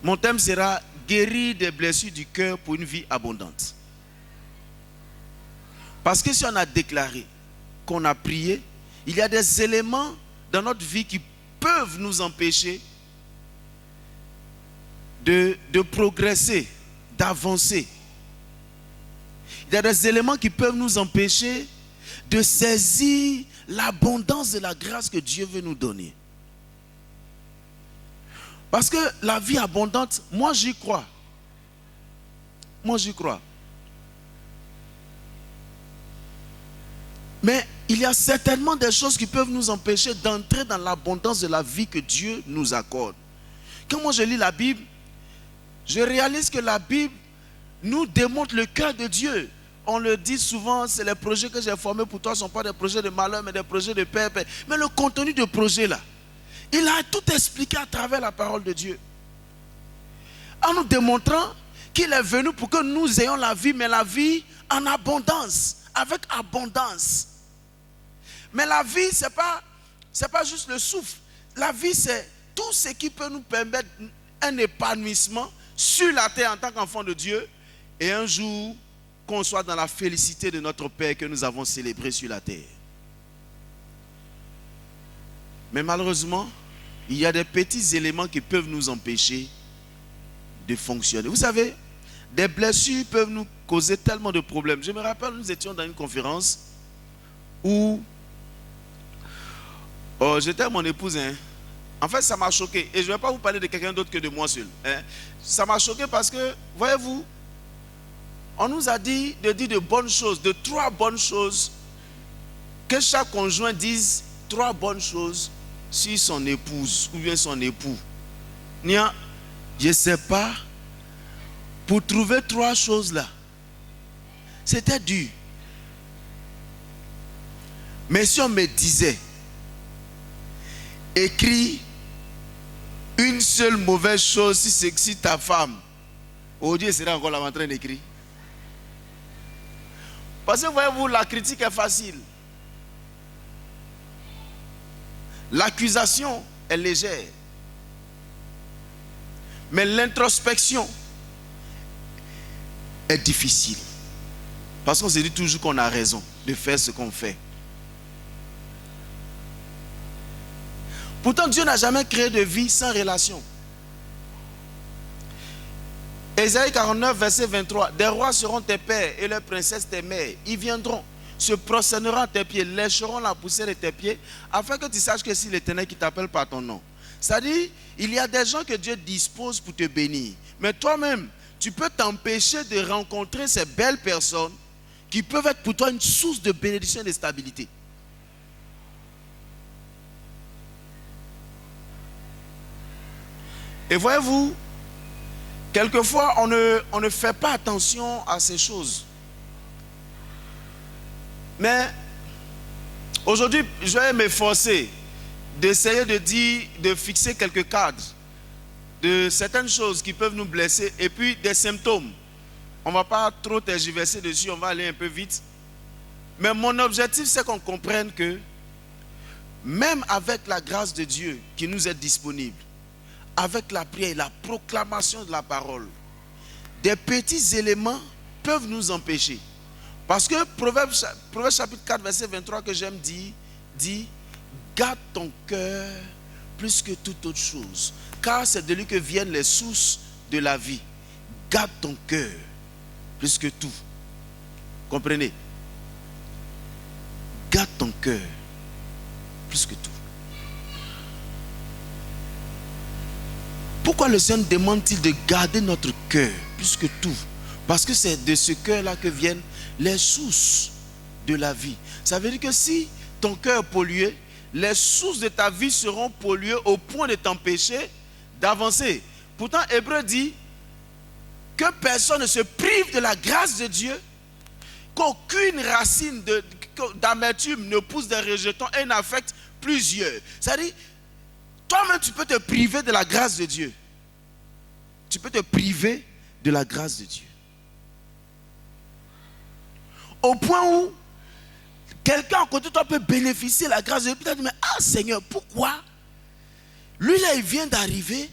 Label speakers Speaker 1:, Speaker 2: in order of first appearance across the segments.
Speaker 1: Mon thème sera guérir des blessures du cœur pour une vie abondante. Parce que si on a déclaré, qu'on a prié, il y a des éléments dans notre vie qui peuvent nous empêcher de progresser, d'avancer. Il y a des éléments qui peuvent nous empêcher de saisir l'abondance de la grâce que Dieu veut nous donner. Parce que la vie abondante, moi j'y crois. Moi j'y crois. Mais il y a certainement des choses qui peuvent nous empêcher d'entrer dans l'abondance de la vie que Dieu nous accorde. Quand moi je lis la Bible, je réalise que la Bible nous démontre le cœur de Dieu. On le dit souvent, c'est les projets que j'ai formés pour toi ne sont pas des projets de malheur, mais des projets de paix. Mais le contenu du projet là, il a tout expliqué à travers la parole de Dieu. En nous démontrant qu'il est venu pour que nous ayons la vie, mais la vie en abondance, avec abondance. Mais la vie, ce n'est pas juste le souffle. La vie, c'est tout ce qui peut nous permettre un épanouissement sur la terre en tant qu'enfant de Dieu. Et un jour, qu'on soit dans la félicité de notre Père que nous avons célébré sur la terre. Mais malheureusement, il y a des petits éléments qui peuvent nous empêcher de fonctionner. Vous savez, des blessures peuvent nous causer tellement de problèmes. Je me rappelle, nous étions dans une conférence où j'étais avec mon épouse. En fait, ça m'a choqué. Et je ne vais pas vous parler de quelqu'un d'autre que de moi seul. Ça m'a choqué parce que, voyez-vous, on nous a dit de bonnes choses, de 3 bonnes choses, que chaque conjoint dise 3 bonnes choses sur son épouse ou bien son époux. Je ne sais pas, pour trouver 3 choses là, c'était dur. Mais si on me disait, écris une seule mauvaise chose si ta femme, Dieu sera encore là en train d'écrire. Parce que voyez-vous, la critique est facile. L'accusation est légère. Mais l'introspection est difficile. Parce qu'on se dit toujours qu'on a raison de faire ce qu'on fait. Pourtant, Dieu n'a jamais créé de vie sans relation. Ésaïe 49, verset 23. Des rois seront tes pères et leurs princesses tes mères. Ils viendront, se prosterneront à tes pieds, lécheront la poussière de tes pieds, afin que tu saches que c'est l'Éternel qui t'appelle par ton nom. C'est-à-dire, il y a des gens que Dieu dispose pour te bénir. Mais toi-même, tu peux t'empêcher de rencontrer ces belles personnes qui peuvent être pour toi une source de bénédiction et de stabilité. Et voyez-vous, quelquefois, on ne fait pas attention à ces choses. Mais aujourd'hui, je vais m'efforcer d'essayer de fixer quelques cadres de certaines choses qui peuvent nous blesser et puis des symptômes. On ne va pas trop tergiverser dessus, on va aller un peu vite. Mais mon objectif, c'est qu'on comprenne que même avec la grâce de Dieu qui nous est disponible, avec la prière et la proclamation de la parole, des petits éléments peuvent nous empêcher. Parce que Proverbe chapitre 4, verset 23 que j'aime dit garde ton cœur plus que toute autre chose, car c'est de lui que viennent les sources de la vie. Garde ton cœur plus que tout. Comprenez? Garde ton cœur plus que tout. Pourquoi le Seigneur demande-t-il de garder notre cœur plus que tout? Parce que c'est de ce cœur-là que viennent les sources de la vie. Ça veut dire que si ton cœur est pollué, les sources de ta vie seront polluées au point de t'empêcher d'avancer. Pourtant, Hébreu dit que personne ne se prive de la grâce de Dieu, qu'aucune racine d'amertume ne pousse des rejetons et n'affecte plusieurs. C'est-à-dire, toi-même, tu peux te priver de la grâce de Dieu. Tu peux te priver de la grâce de Dieu. Au point où quelqu'un à côté de toi peut bénéficier de la grâce de Dieu. Tu te dis, mais Seigneur, pourquoi? Lui là, il vient d'arriver.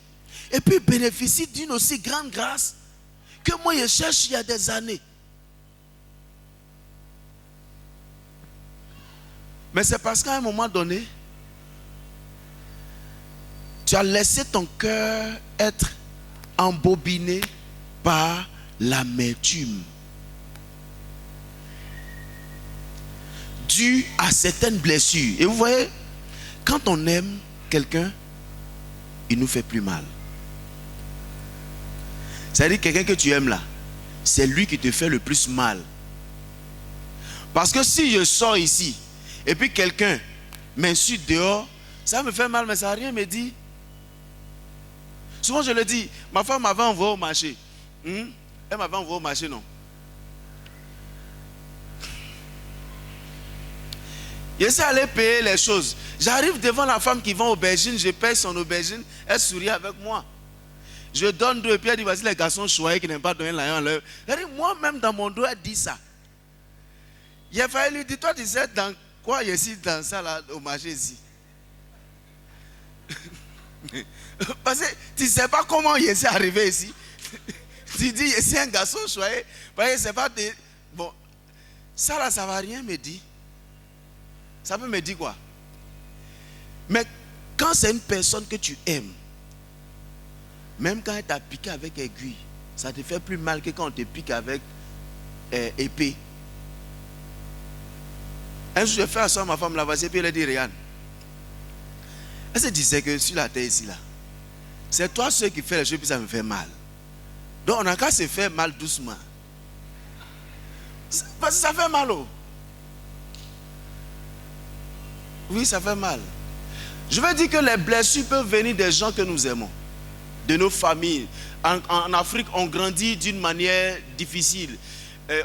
Speaker 1: et puis bénéficie d'une aussi grande grâce que moi je cherche il y a des années. Mais c'est parce qu'à un moment donné, tu as laissé ton cœur être embobiné par l'amertume due à certaines blessures. Et vous voyez, quand on aime quelqu'un, il nous fait plus mal. C'est-à-dire quelqu'un que tu aimes là, c'est lui qui te fait le plus mal. Parce que si je sors ici et puis quelqu'un m'insulte dehors, ça me fait mal, mais ça n'a rien me dit. Souvent je le dis, ma femme m'avait envoyé au marché. Elle m'avait envoyé au marché, non? Je sais aller payer les choses. J'arrive devant la femme qui vend aubergine, je paye son aubergine, elle sourit avec moi. Je donne 2 et puis elle dit, voici les garçons choyés qui n'aiment pas donner l'argent à l'heure. Moi-même dans mon dos, elle dit ça. Il a fallu lui dire, toi tu sais dans quoi je suis dans ça là, au marché ici. Parce que tu ne sais pas comment je suis arrivé ici. Tu dis, je suis un garçon choyé. Parce que c'est pas des... Bon, ça là, ça ne va rien me dire. Ça peut me dire quoi? Mais quand c'est une personne que tu aimes, même quand elle t'a piqué avec aiguille, ça te fait plus mal que quand on te pique avec épée. Un jour, je fais asseoir ma femme là-bas, et puis elle a dit, regarde, elle se disait que sur la terre ici, là, c'est toi ceux qui fais les choses, puis ça me fait mal. Donc on n'a qu'à se faire mal doucement. Parce que ça fait mal, oh. Oui, ça fait mal. Je veux dire que les blessures peuvent venir des gens que nous aimons, de nos familles. En Afrique, on grandit d'une manière difficile.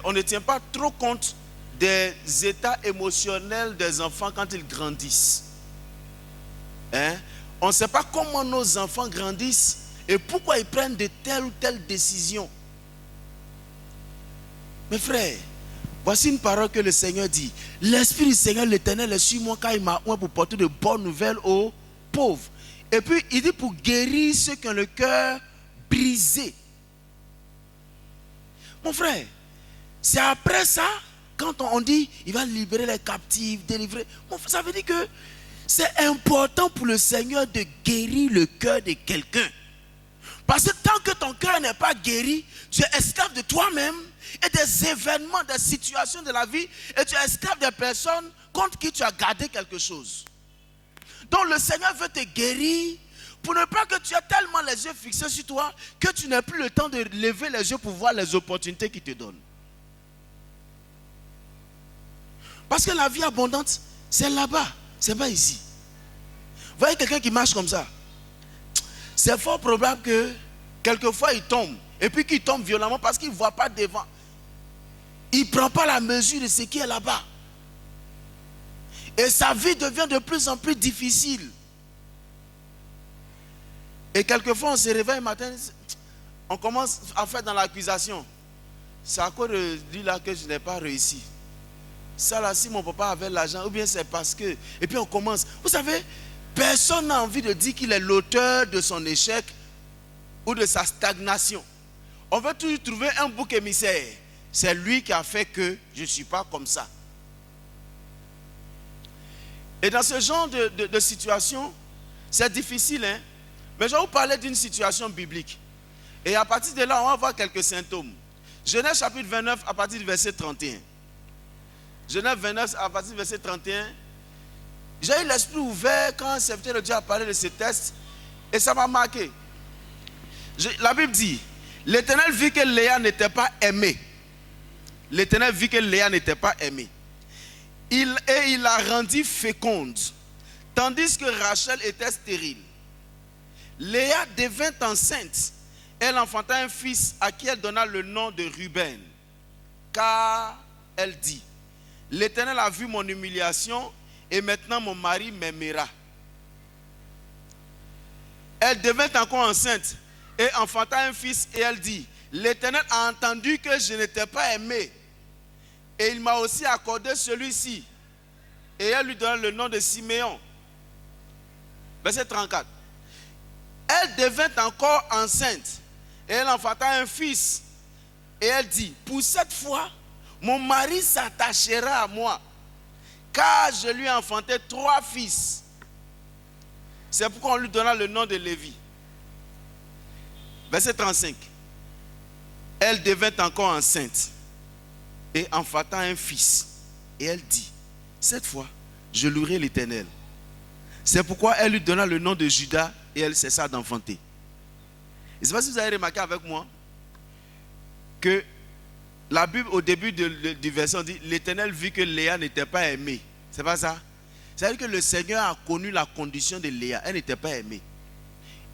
Speaker 1: On ne tient pas trop compte des états émotionnels des enfants quand ils grandissent. On ne sait pas comment nos enfants grandissent et pourquoi ils prennent de telles ou telles décisions. Mes frères, voici une parole que le Seigneur dit. L'Esprit du Seigneur l'Éternel est sur moi car il m'a oint pour porter de bonnes nouvelles aux pauvres. Et puis il dit pour guérir ceux qui ont le cœur brisé. Mon frère, c'est après ça, quand on dit il va libérer les captifs, délivrer. Ça veut dire que c'est important pour le Seigneur de guérir le cœur de quelqu'un. Parce que tant que ton cœur n'est pas guéri, tu es esclave de toi-même et des événements, des situations de la vie, et tu es esclave des personnes contre qui tu as gardé quelque chose. Donc le Seigneur veut te guérir pour ne pas que tu aies tellement les yeux fixés sur toi que tu n'aies plus le temps de lever les yeux pour voir les opportunités qu'il te donne. Parce que la vie abondante, c'est là-bas, c'est pas ici. Vous voyez quelqu'un qui marche comme ça, c'est fort probable que quelquefois il tombe, et puis qu'il tombe violemment parce qu'il ne voit pas devant. Il ne prend pas la mesure de ce qui est là-bas. Et sa vie devient de plus en plus difficile. Et quelquefois on se réveille le matin, on commence à faire dans l'accusation. C'est à cause de lui là que je n'ai pas réussi. Ça là, si mon papa avait l'argent, ou bien c'est parce que... Et puis on commence. Vous savez, personne n'a envie de dire qu'il est l'auteur de son échec ou de sa stagnation. On veut toujours trouver un bouc émissaire. C'est lui qui a fait que je ne suis pas comme ça. Et dans ce genre de situation, c'est difficile, hein? Mais je vais vous parler d'une situation biblique. Et à partir de là, on va voir quelques symptômes. Genèse chapitre 29, à partir du verset 31. Genèse 29, à partir du verset 31. J'ai eu l'esprit ouvert quand un serviteur de Dieu a parlé de ce texte. Et ça m'a marqué. La Bible dit, l'Éternel vit que Léa n'était pas aimée. L'Éternel vit que Léa n'était pas aimée. Et il la rendit féconde, tandis que Rachel était stérile. Léa devint enceinte. Elle enfanta un fils à qui elle donna le nom de Ruben. Car elle dit, l'Éternel a vu mon humiliation et maintenant mon mari m'aimera. Elle devint encore enceinte et enfanta un fils et elle dit, l'Éternel a entendu que je n'étais pas aimée et il m'a aussi accordé celui-ci. Et elle lui donna le nom de Siméon. Verset 34. Elle devint encore enceinte et elle enfanta un fils. Et elle dit, pour cette fois, mon mari s'attachera à moi, car je lui ai enfanté 3 fils. C'est pourquoi on lui donna le nom de Lévi. Verset 35. Elle devint encore enceinte et enfanta un fils. Et elle dit, cette fois, je louerai l'Éternel. C'est pourquoi elle lui donna le nom de Judas et elle cessa d'enfanter. Je ne sais pas si vous avez remarqué avec moi que la Bible, au début du verset, dit l'Éternel vit que Léa n'était pas aimée. C'est pas ça? C'est-à-dire que le Seigneur a connu la condition de Léa. Elle n'était pas aimée.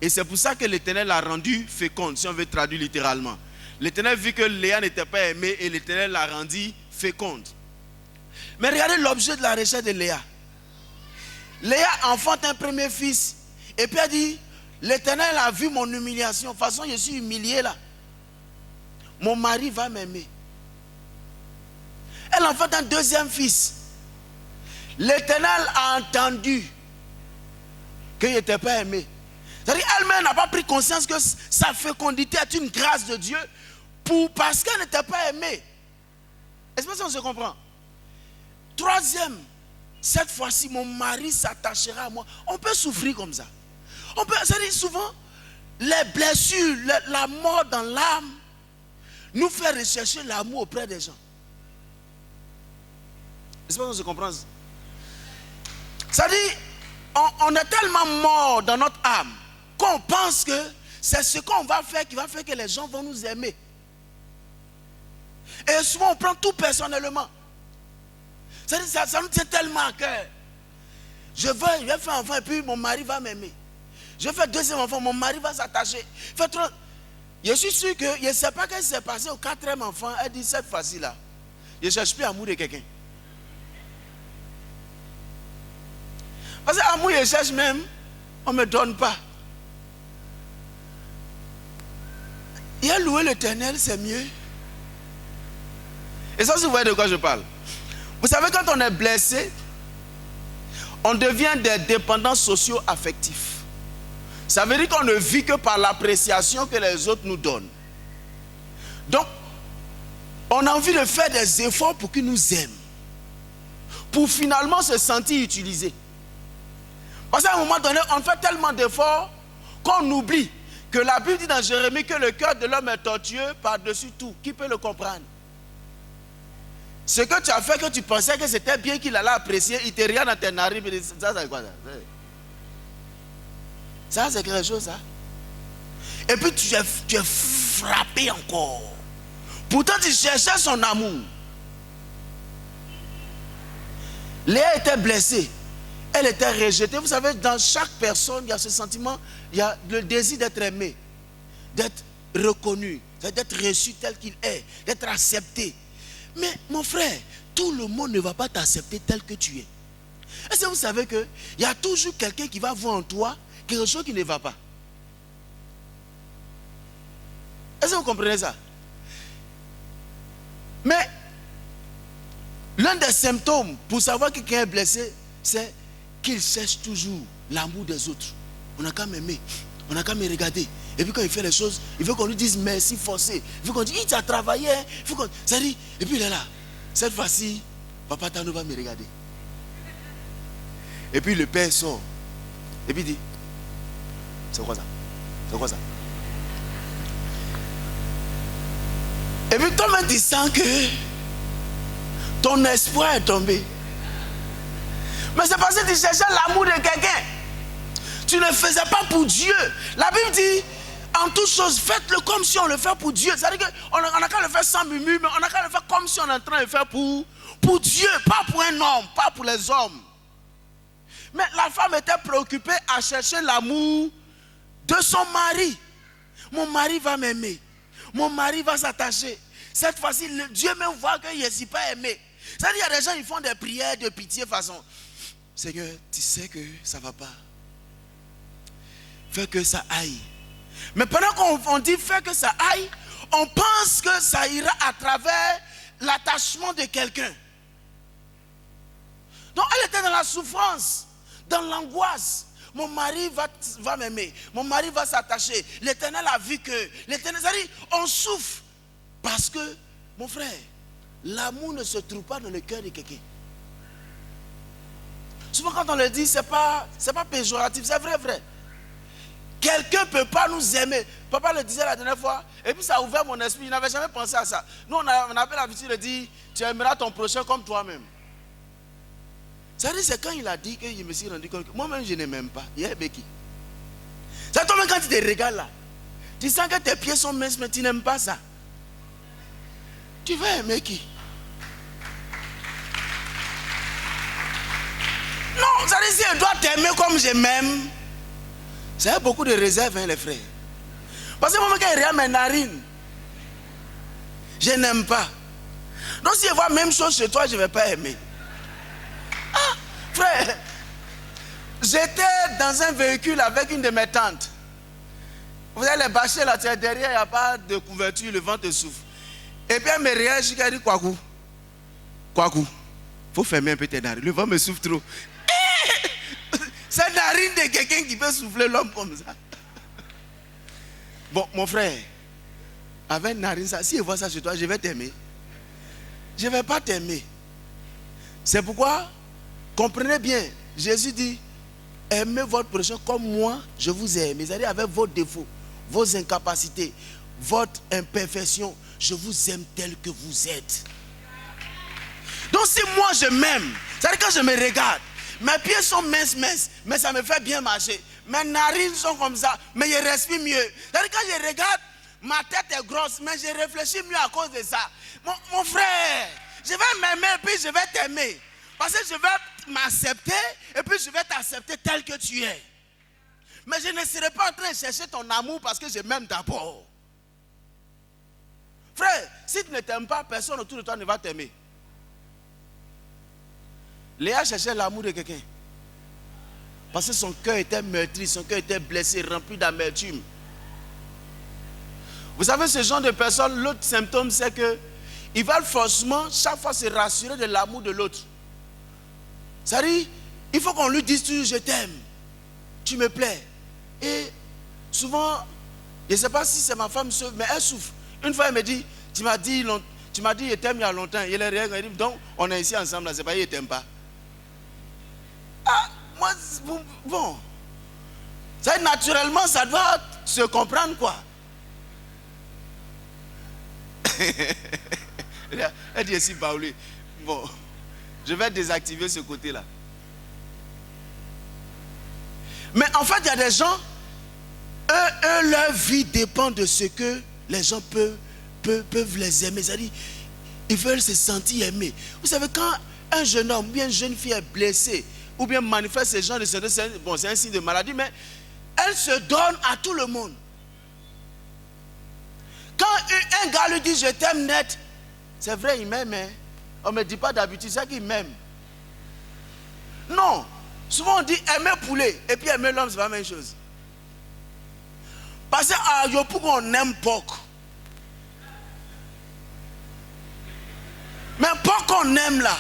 Speaker 1: Et c'est pour ça que l'Éternel l'a rendue féconde, si on veut traduire littéralement. L'Éternel vit que Léa n'était pas aimée et l'Éternel l'a rendue féconde. Mais regardez l'objet de la recherche de Léa. Léa enfante un premier fils. Et puis elle dit, l'Éternel a vu mon humiliation. De toute façon, je suis humilié là. Mon mari va m'aimer. Elle enfante un deuxième fils. L'Éternel a entendu qu'il n'était pas aimé. C'est-à-dire qu'elle-même n'a pas pris conscience que sa fécondité est une grâce de Dieu parce qu'elle n'était pas aimée. Est-ce que ça se comprend? Troisième, cette fois-ci, mon mari s'attachera à moi. On peut souffrir comme ça. C'est-à-dire souvent, les blessures, la mort dans l'âme, nous fait rechercher l'amour auprès des gens. Est-ce que ça se comprend? C'est-à-dire, on est tellement mort dans notre âme qu'on pense que c'est ce qu'on va faire qui va faire que les gens vont nous aimer. Et souvent, on prend tout personnellement. C'est-à-dire, ça nous tient tellement à cœur. Je vais faire un enfant et puis mon mari va m'aimer. Je vais faire deuxième enfant, mon mari va s'attacher. Je suis sûr que, je ne sais pas ce qui s'est passé au 4e enfant. Elle dit, cette fois-ci là, je ne cherche plus l'amour de quelqu'un. Parce que l'amour, je cherche même, on ne me donne pas. Il a loué l'Éternel, c'est mieux. Et ça, si vous voyez de quoi je parle. Vous savez, quand on est blessé, on devient des dépendants socio-affectifs. Ça veut dire qu'on ne vit que par l'appréciation que les autres nous donnent. Donc, on a envie de faire des efforts pour qu'ils nous aiment. Pour finalement se sentir utilisé. Parce qu'à un moment donné, on fait tellement d'efforts qu'on oublie que la Bible dit dans Jérémie que le cœur de l'homme est tortueux par-dessus tout. Qui peut le comprendre? Ce que tu as fait, que tu pensais que c'était bien qu'il allait apprécier, il te regarde dans tes narines. Ça, c'est quoi ça? Ça, c'est quelque chose, ça. Et puis tu es frappé encore. Pourtant, tu cherchais son amour. Léa était blessée. Elle était rejetée. Vous savez, dans chaque personne, il y a ce sentiment, il y a le désir d'être aimé, d'être reconnu, d'être reçu tel qu'il est, d'être accepté. Mais mon frère, tout le monde ne va pas t'accepter tel que tu es. Est-ce que vous savez qu'il y a toujours quelqu'un qui va voir en toi quelque chose qui ne va pas? Est-ce que vous comprenez ça? Mais l'un des symptômes pour savoir que quelqu'un est blessé, c'est qu'il cherche toujours l'amour des autres. On n'a qu'à m'aimer, on n'a qu'à me regarder. Et puis quand il fait les choses, il veut qu'on lui dise merci forcé. Il veut qu'on dise, il t'a travaillé. Ça dit, et puis il est là. Cette fois-ci, papa Tano va me regarder. Et puis le père sort. Et puis il dit, c'est quoi ça? C'est quoi ça? Et puis toi-même tu sens que ton espoir est tombé. Mais c'est parce que tu cherchais l'amour de quelqu'un. Tu ne le faisais pas pour Dieu. La Bible dit, en toute chose, faites-le comme si on le fait pour Dieu. C'est-à-dire qu'on n'a qu'à le faire sans murmure, mais on n'a qu'à le faire comme si on est en train de le faire pour Dieu, pas pour un homme, pas pour les hommes. Mais la femme était préoccupée à chercher l'amour de son mari. Mon mari va m'aimer. Mon mari va s'attacher. Cette fois-ci, Dieu même voit qu'il ne s'est pas aimé. C'est-à-dire qu'il y a des gens qui font des prières de pitié façon. Seigneur, tu sais que ça ne va pas. Fais que ça aille. Mais pendant qu'on dit fais que ça aille, on pense que ça ira à travers l'attachement de quelqu'un. Donc elle était dans la souffrance, dans l'angoisse. mon mari va m'aimer, mon mari va s'attacher. L'Éternel a vu que, l'Éternel, c'est-à-dire, on souffre. Parce que, mon frère, l'amour ne se trouve pas dans le cœur de quelqu'un. Souvent quand on le dit, c'est pas péjoratif, c'est vrai. Quelqu'un ne peut pas nous aimer. Papa le disait la dernière fois, et puis ça a ouvert mon esprit, je n'avais jamais pensé à ça. Nous, on avait l'habitude de dire, tu aimeras ton prochain comme toi-même. C'est quand il a dit que je me suis rendu compte que moi-même je ne m'aime pas. Becky. Ça tombe quand tu te regardes là. Tu sens que tes pieds sont minces, mais tu n'aimes pas ça. Tu vas aimer qui? Non, ça dit si je dois t'aimer comme je m'aime. Ça a beaucoup de réserves, hein, les frères. Parce que moi, quand je regarde mes narines, je n'aime pas. Donc si je vois la même chose chez toi, je ne vais pas aimer. Ah, frère, j'étais dans un véhicule avec une de mes tantes. Vous avez les bâchers là, derrière, il n'y a pas de couverture, le vent te souffle. Et puis elle me réagit, elle dit Kwaku. Il faut fermer un peu tes narines, le vent me souffle trop. C'est la narine de quelqu'un qui peut souffler l'homme comme ça. Bon, mon frère, avec narine, ça, si je vois ça chez toi, je vais t'aimer. Je ne vais pas t'aimer. C'est pourquoi, comprenez bien, Jésus dit, aimez votre prochain comme moi, je vous ai aimé. C'est-à-dire avec vos défauts, vos incapacités, votre imperfection, je vous aime tel que vous êtes. Donc si moi je m'aime, c'est-à-dire quand je me regarde, mes pieds sont minces, mais ça me fait bien marcher. Mes narines sont comme ça, mais je respire mieux. C'est-à-dire quand je regarde, ma tête est grosse, mais je réfléchis mieux à cause de ça. Mon frère, je vais m'aimer et puis je vais t'aimer. Parce que je vais m'accepter et puis je vais t'accepter tel que tu es. Mais je ne serai pas en train de chercher ton amour parce que je m'aime d'abord. Frère, si tu ne t'aimes pas, personne autour de toi ne va t'aimer. Léa cherchait l'amour de quelqu'un. Parce que son cœur était meurtri, son cœur était blessé, rempli d'amertume. Vous savez, ce genre de personnes, l'autre symptôme, c'est que ils veulent forcément, chaque fois, se rassurer de l'amour de l'autre. C'est-à-dire, il faut qu'on lui dise toujours, je t'aime, tu me plais. Et souvent, je ne sais pas si c'est ma femme, mais elle souffre. Une fois, elle me dit, tu m'as dit, je t'aime il y a longtemps. Il est rien, elle dit, donc, on est ici ensemble, là, c'est pas, je t'aime pas. Ah, moi, bon. Ça, naturellement, ça doit se comprendre, quoi. Elle dit ici, Baoulé. Bon, je vais désactiver ce côté-là. Mais en fait, il y a des gens, eux, leur vie dépend de ce que les gens peuvent les aimer. C'est-à-dire, ils veulent se sentir aimés. Vous savez, quand un jeune homme ou bien une jeune fille est blessée, ou bien manifeste ce genre de symptômes, bon, c'est un signe de maladie, mais elle se donne à tout le monde. Quand un gars lui dit je t'aime net, c'est vrai, il m'aime, hein? On ne me dit pas d'habitude, c'est qu'il m'aime. Non, souvent on dit aimer poulet, et puis aimer l'homme, c'est pas la même chose. Parce qu'à Yopougon, on aime porc. Mais porc qu'on aime là,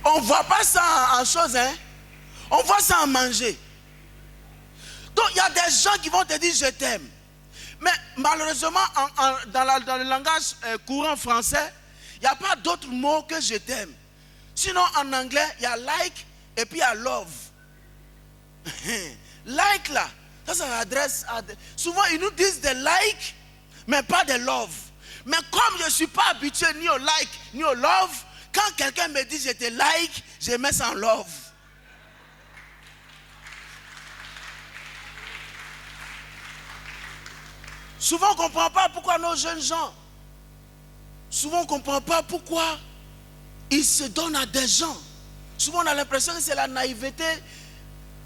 Speaker 1: on ne voit pas ça en chose, hein? On voit ça en manger. Donc il y a des gens qui vont te dire je t'aime. Mais malheureusement, dans le langage courant français, il n'y a pas d'autre mot que je t'aime. Sinon en anglais, il y a like et puis il y a love. Like là, ça s'adresse à... Souvent ils nous disent des like, mais pas de love. Mais comme je ne suis pas habitué ni au like, ni au love, quand quelqu'un me dit je te like, je mets ça en love. Souvent on ne comprend pas pourquoi nos jeunes gens, souvent on ne comprend pas pourquoi ils se donnent à des gens. Souvent on a l'impression que c'est la naïveté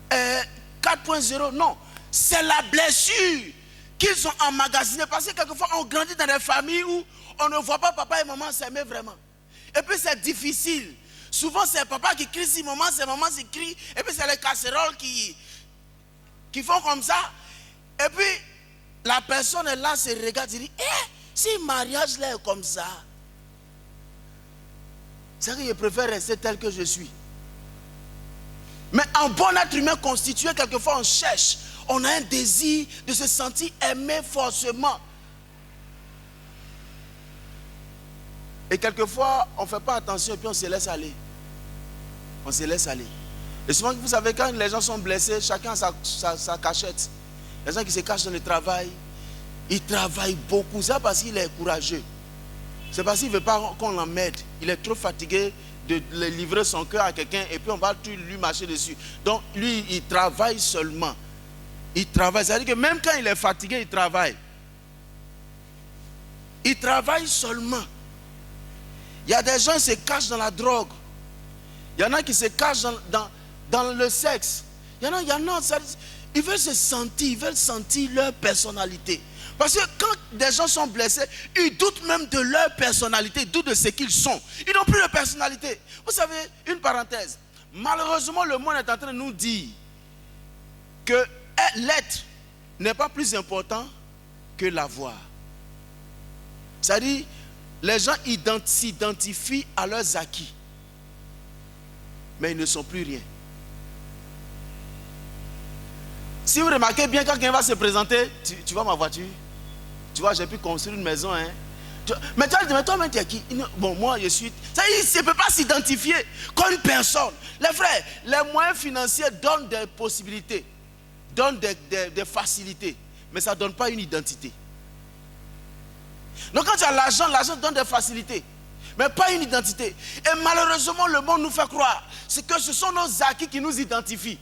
Speaker 1: 4.0. Non, c'est la blessure qu'ils ont emmagasinée. Parce que quelquefois on grandit dans des familles où on ne voit pas papa et maman s'aimer vraiment. Et puis c'est difficile. Souvent c'est papa qui crie si maman, c'est maman qui crie. Et puis c'est les casseroles qui font comme ça. Et puis la personne est là, se regarde, et dit, si le mariage là est comme ça, c'est que je préfère rester tel que je suis. Mais en bon être humain constitué, quelquefois on cherche. On a un désir de se sentir aimé forcément. Et quelquefois, on ne fait pas attention et puis on se laisse aller. On se laisse aller. Et souvent, vous savez, quand les gens sont blessés, chacun a sa cachette. Les gens qui se cachent dans le travail, ils travaillent beaucoup. C'est parce qu'il est courageux. C'est parce qu'il ne veut pas qu'on l'emmène. Il est trop fatigué de livrer son cœur à quelqu'un et puis on va tout lui marcher dessus. Donc, lui, il travaille seulement. Il travaille. C'est-à-dire que même quand il est fatigué, il travaille. Il travaille seulement. Il y a des gens qui se cachent dans la drogue. Il y en a qui se cachent dans le sexe. Il y en a, ils veulent se sentir, ils veulent sentir leur personnalité. Parce que quand des gens sont blessés, ils doutent même de leur personnalité, ils doutent de ce qu'ils sont. Ils n'ont plus de personnalité. Vous savez, une parenthèse. Malheureusement, le monde est en train de nous dire que l'être n'est pas plus important que l'avoir. C'est-à-dire, les gens s'identifient à leurs acquis. Mais ils ne sont plus rien. Si vous remarquez bien, quand quelqu'un va se présenter, tu vois ma voiture, tu vois, j'ai pu construire une maison. Hein. Mais toi-même, tu es qui? Bon, moi, je suis... Ça, il ne peut pas s'identifier comme une personne. Les frères, les moyens financiers donnent des possibilités, donnent des facilités, mais ça ne donne pas une identité. Donc quand tu as l'argent, l'argent donne des facilités, mais pas une identité. Et malheureusement, le monde nous fait croire que ce sont nos acquis qui nous identifient.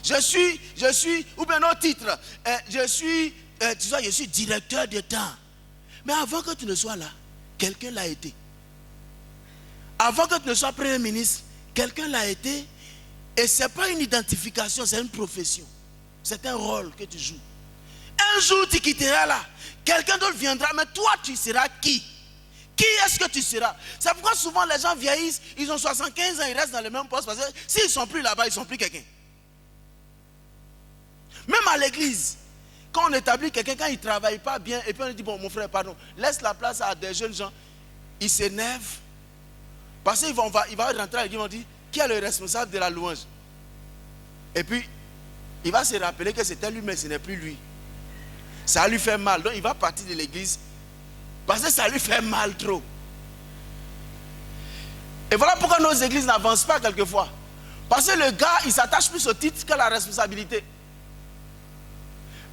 Speaker 1: Je suis, ou bien nos titres, je suis directeur de temps. Mais avant que tu ne sois là, quelqu'un l'a été. Avant que tu ne sois premier ministre, quelqu'un l'a été. Et ce n'est pas une identification, c'est une profession. C'est un rôle que tu joues. Un jour, tu quitteras là. Quelqu'un d'autre viendra, mais toi, tu seras qui? Qui est-ce que tu seras? C'est pourquoi souvent les gens vieillissent, ils ont 75 ans, ils restent dans le même poste. Parce que s'ils ne sont plus là-bas, ils ne sont plus quelqu'un. Même à l'église, quand on établit quelqu'un, quand il ne travaille pas bien, et puis on dit, bon, mon frère, pardon, laisse la place à des jeunes gens, ils s'énervent. Parce qu'il va rentrer à l'église, ils vont dire, qui est le responsable de la louange? Et puis, il va se rappeler que c'était lui, mais ce n'est plus lui. Ça lui fait mal. Donc, il va partir de l'église parce que ça lui fait mal trop. Et voilà pourquoi nos églises n'avancent pas quelquefois. Parce que le gars, il s'attache plus au titre qu'à la responsabilité.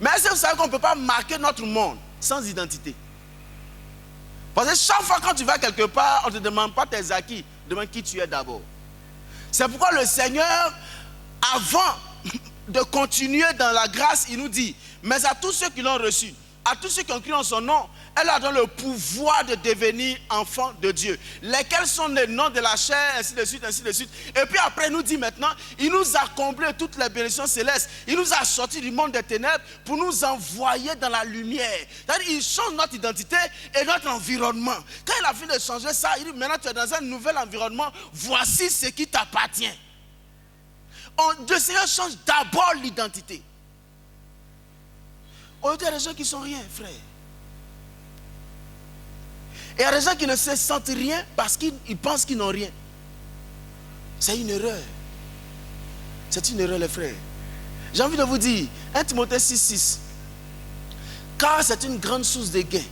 Speaker 1: Mais est-ce que vous savez qu'on ne peut pas marquer notre monde sans identité? Parce que chaque fois quand tu vas quelque part, on ne te demande pas tes acquis, on te demande qui tu es d'abord. C'est pourquoi le Seigneur, avant de continuer dans la grâce, il nous dit, mais à tous ceux qui l'ont reçu, à tous ceux qui ont cru en son nom, elle a donné le pouvoir de devenir enfants de Dieu. Lesquels sont les noms de la chair, ainsi de suite, ainsi de suite. Et puis après, il nous dit maintenant, il nous a comblé toutes les bénédictions célestes. Il nous a sortis du monde des ténèbres pour nous envoyer dans la lumière. C'est-à-dire, il change notre identité et notre environnement. Quand il a fini de changer ça, il dit, maintenant tu es dans un nouvel environnement, voici ce qui t'appartient. Le Seigneur change d'abord l'identité. Aujourd'hui, il y a des gens qui ne sont rien, frère. Et il y a des gens qui ne se sentent rien parce qu'ils pensent qu'ils n'ont rien. C'est une erreur. C'est une erreur, les frères. J'ai envie de vous dire, 1 Timothée 6,6. Car c'est une grande source de gain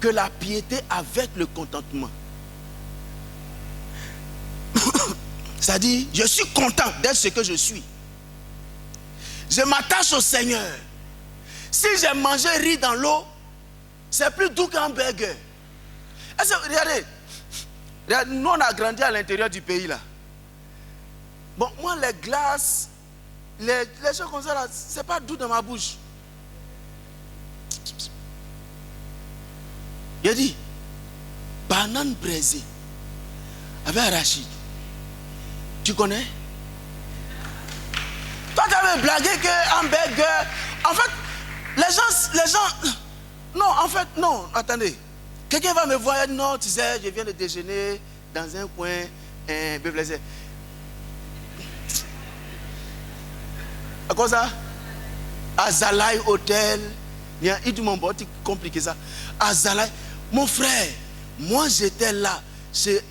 Speaker 1: que la piété avec le contentement. C'est-à-dire, je suis content d'être ce que je suis. Je m'attache au Seigneur. Si j'ai mangé riz dans l'eau, c'est plus doux qu'un burger. Regardez, nous on a grandi à l'intérieur du pays là. Bon, moi les glaces, les choses comme ça là, c'est pas doux dans ma bouche. Il a dit, banane braisée avec arachide. Tu connais? Toi tu avais blagué qu'un burger. En fait, les gens, non, en fait, non, attendez. Quelqu'un va me voir, non, tu sais, je viens de déjeuner dans un coin, plaisir. À quoi ça? Azalai Hotel. Il dit mon bon, c'est compliqué ça. Azalai. Mon frère, moi j'étais là, chez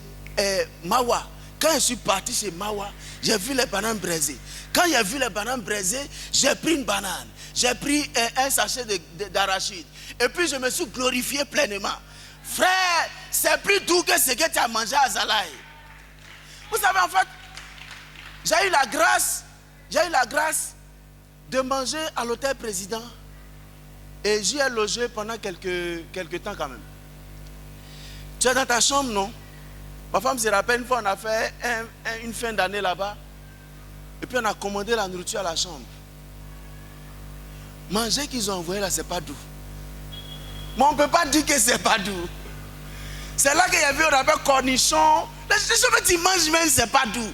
Speaker 1: Mawa. Quand je suis parti chez Mawa, j'ai vu les bananes braisées. Quand j'ai vu les bananes braisées, j'ai pris une banane. J'ai pris un sachet d'arachide. Et puis je me suis glorifié pleinement. Frère, c'est plus doux que ce que tu as mangé à Zalaï. Vous savez, en fait, j'ai eu la grâce de manger à l'hôtel président. Et j'y ai logé pendant quelques temps quand même. Tu es dans ta chambre, non? Ma femme se rappelle, une fois on a fait une fin d'année là-bas. Et puis on a commandé la nourriture à la chambre. Manger qu'ils ont envoyé là, c'est pas doux. Mais on ne peut pas dire que c'est pas doux. C'est là qu'il y avait, on appelle cornichon. Les choses que tu manges même, c'est pas doux.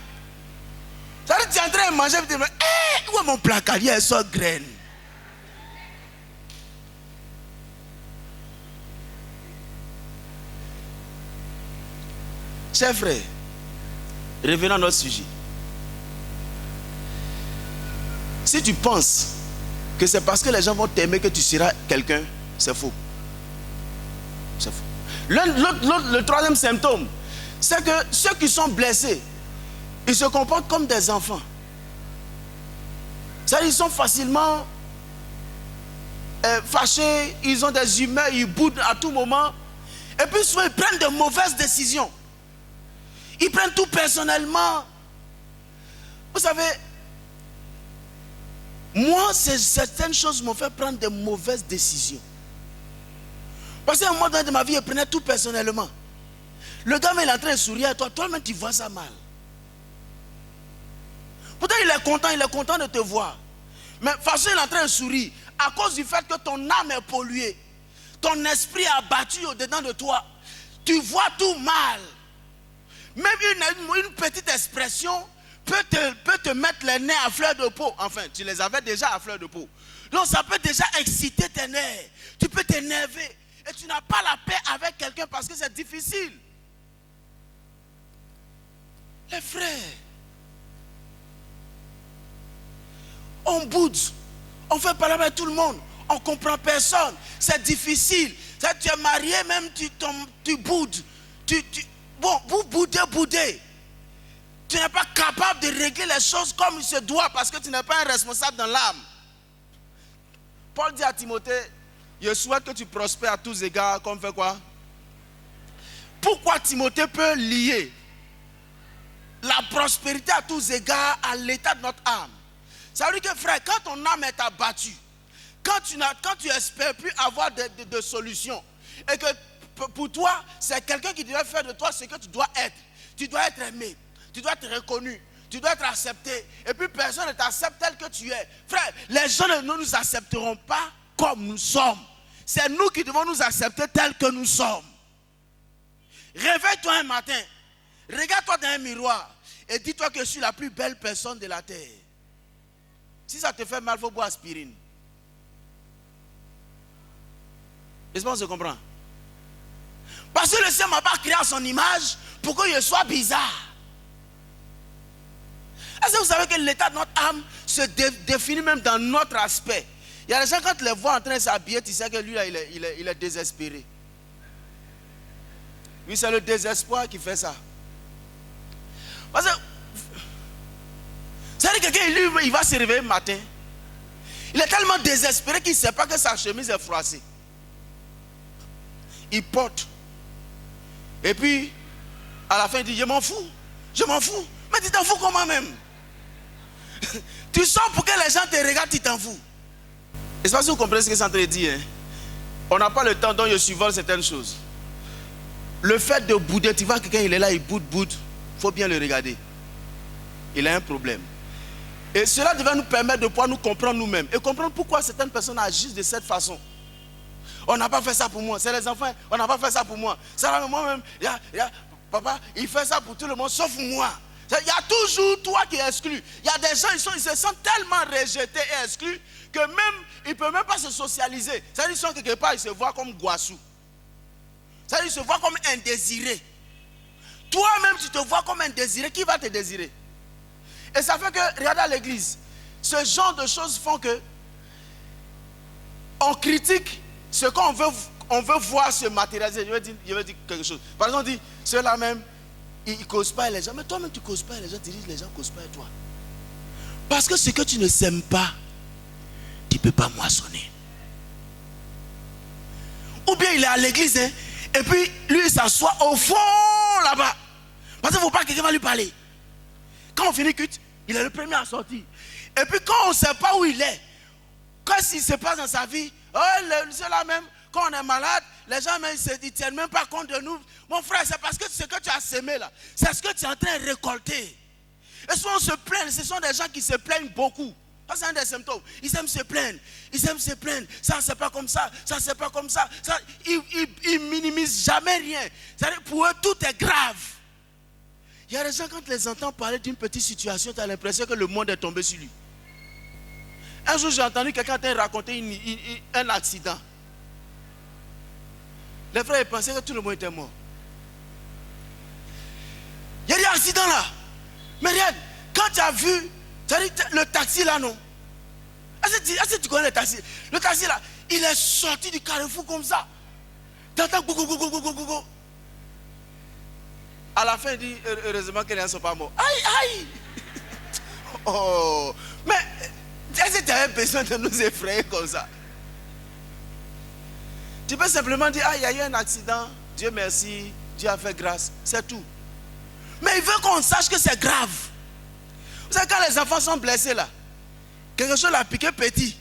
Speaker 1: Ça veut dire que tu es en train de manger, et tu te dis, où est mon placalier, elle sort graine. Chers frères, revenons à notre sujet. Si tu penses que c'est parce que les gens vont t'aimer que tu seras quelqu'un, c'est faux. C'est faux. Le troisième symptôme, c'est que ceux qui sont blessés, ils se comportent comme des enfants. C'est-à-dire qu'ils sont facilement fâchés, ils ont des humeurs, ils boudent à tout moment. Et puis souvent ils prennent de mauvaises décisions. Ils prennent tout personnellement. Vous savez, moi, certaines choses m'ont fait prendre de mauvaises décisions. Parce qu'à un moment donné de ma vie, je prenais tout personnellement. Le gars, il est en train de sourire à toi. Toi-même, tu vois ça mal. Pourtant, il est content de te voir. Mais façon, il est en train de sourire. À cause du fait que ton âme est polluée. Ton esprit est abattu au-dedans de toi. Tu vois tout mal. Même une petite expression peut te mettre les nerfs à fleur de peau. Enfin, tu les avais déjà à fleur de peau. Donc ça peut déjà exciter tes nerfs. Tu peux t'énerver. Et tu n'as pas la paix avec quelqu'un parce que c'est difficile. Les frères, on boude. On fait parler avec tout le monde. On ne comprend personne. C'est difficile. Tu es marié, même tu boudes. Bon, vous boudez. Tu n'es pas capable de régler les choses comme il se doit parce que tu n'es pas un responsable dans l'âme. Paul dit à Timothée, je souhaite que tu prospères à tous égards, comme fait quoi? Pourquoi Timothée peut lier la prospérité à tous égards à l'état de notre âme? Ça veut dire que frère, quand ton âme est abattue, quand tu espères plus avoir de solution, et que pour toi, c'est quelqu'un qui doit faire de toi ce que tu dois être. Tu dois être aimé, tu dois être reconnu, tu dois être accepté. Et puis personne ne t'accepte tel que tu es. Frère, les gens ne nous accepteront pas comme nous sommes. C'est nous qui devons nous accepter tel que nous sommes. Réveille-toi un matin, regarde-toi dans un miroir et dis-toi que je suis la plus belle personne de la terre. Si ça te fait mal, il faut boire aspirine. Est-ce qu'on se comprend? Parce que le Seigneur m'a pas créé à son image pour que je sois bizarre. Est-ce que vous savez que l'état de notre âme se définit même dans notre aspect? Il y a des gens, quand tu les vois en train de s'habiller, tu sais que lui, là, il est désespéré. Oui, c'est le désespoir qui fait ça. Parce que, c'est-à-dire que quelqu'un, lui, il va se réveiller le matin. Il est tellement désespéré qu'il ne sait pas que sa chemise est froissée. Il porte. Et puis, à la fin, il dit, je m'en fous. Mais tu t'en fous comment même? Tu sors pour que les gens te regardent, tu t'en fous. Est-ce que vous comprenez ce que c'est en train de dire? Hein? On n'a pas le temps, donc je survole certaines choses. Le fait de bouder, tu vois, quelqu'un il est là, il boude. Il faut bien le regarder. Il a un problème. Et cela devait nous permettre de pouvoir nous comprendre nous-mêmes. Et comprendre pourquoi certaines personnes agissent de cette façon. On n'a pas fait ça pour moi. C'est les enfants. On n'a pas fait ça pour moi. Ça, moi-même, papa, il fait ça pour tout le monde, sauf moi. Il y a toujours toi qui es exclu. Il y a des gens, ils se sentent tellement rejetés et exclus que même, ils ne peuvent même pas se socialiser. C'est-à-dire qu'ils sont quelque part, ils se voient comme Guassou. C'est-à-dire qu'ils se voient comme indésirés. Toi-même, tu te vois comme indésiré. Qui va te désirer? Et ça fait que, regardez à l'église, ce genre de choses font que on critique ce qu'on veut voir se matérialiser. Je vais dire quelque chose. Par exemple, on dit, ceux-là même, ils ne causent pas les gens. Mais toi-même, tu ne causes pas les gens. Tu dis, les gens ne causent pas toi. Parce que ce que tu ne sèmes pas, tu ne peux pas moissonner. Ou bien il est à l'église, hein, et puis lui, il s'assoit au fond là-bas. Parce qu'il ne faut pas que quelqu'un va lui parler. Quand on finit culte, il est le premier à sortir. Et puis quand on ne sait pas où il est, quand ce qui se passe dans sa vie, c'est là même, quand on est malade, les gens ne tiennent même pas compte de nous. Mon frère, c'est parce que ce que tu as semé là, c'est ce que tu es en train de récolter. Et souvent on se plaint, ce sont des gens qui se plaignent beaucoup. Ça c'est un des symptômes. Ils aiment se plaindre. Ils aiment se plaindre. Ça c'est pas comme ça. Ça c'est pas comme ça. Ils minimisent jamais rien. C'est-à-dire pour eux tout est grave. Il y a des gens quand tu les entends parler d'une petite situation, tu as l'impression que le monde est tombé sur lui. Un jour j'ai entendu quelqu'un te raconter un accident. Les frères ils pensaient que tout le monde était mort. Il y a des accidents là. Mais regarde, quand tu as vu, le taxi là, non? Est-ce que tu connais le taxi? Le taxi là, il est sorti du carrefour comme ça. Tu entends go, go, go, go, go, go, go, go. À la fin, il dit, heureusement que les gens ne sont pas morts. Aïe, aïe. Oh, mais est-ce que tu avais besoin de nous effrayer comme ça? Tu peux simplement dire, ah, il y a eu un accident, Dieu merci, Dieu a fait grâce, c'est tout. Mais il veut qu'on sache que c'est grave. Vous savez, quand les enfants sont blessés là, quelque chose l'a piqué petit,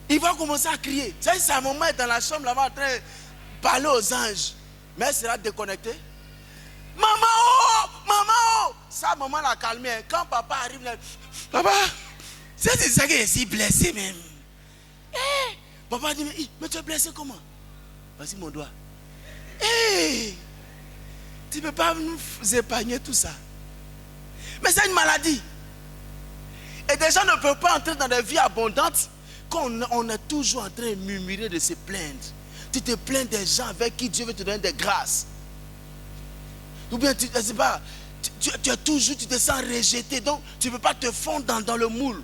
Speaker 1: il va commencer à crier. Vous savez, sa maman est dans la chambre là-bas en train de parler aux anges. Mais elle sera déconnectée. Maman, oh, maman, oh. Sa maman l'a calmé. Quand papa arrive là, papa, c'est ça que je suis blessé même. Hey. Papa dit, mais tu es blessé comment? Voici mon doigt. Hey. Tu ne peux pas nous épargner tout ça. Mais c'est une maladie. Et des gens ne peuvent pas entrer dans des vies abondantes quand on est toujours en train de murmurer, de se plaindre. Tu te plains des gens avec qui Dieu veut te donner des grâces. Ou bien tu sais pas, tu es toujours, tu te sens rejeté. Donc tu ne peux pas te fondre dans le moule.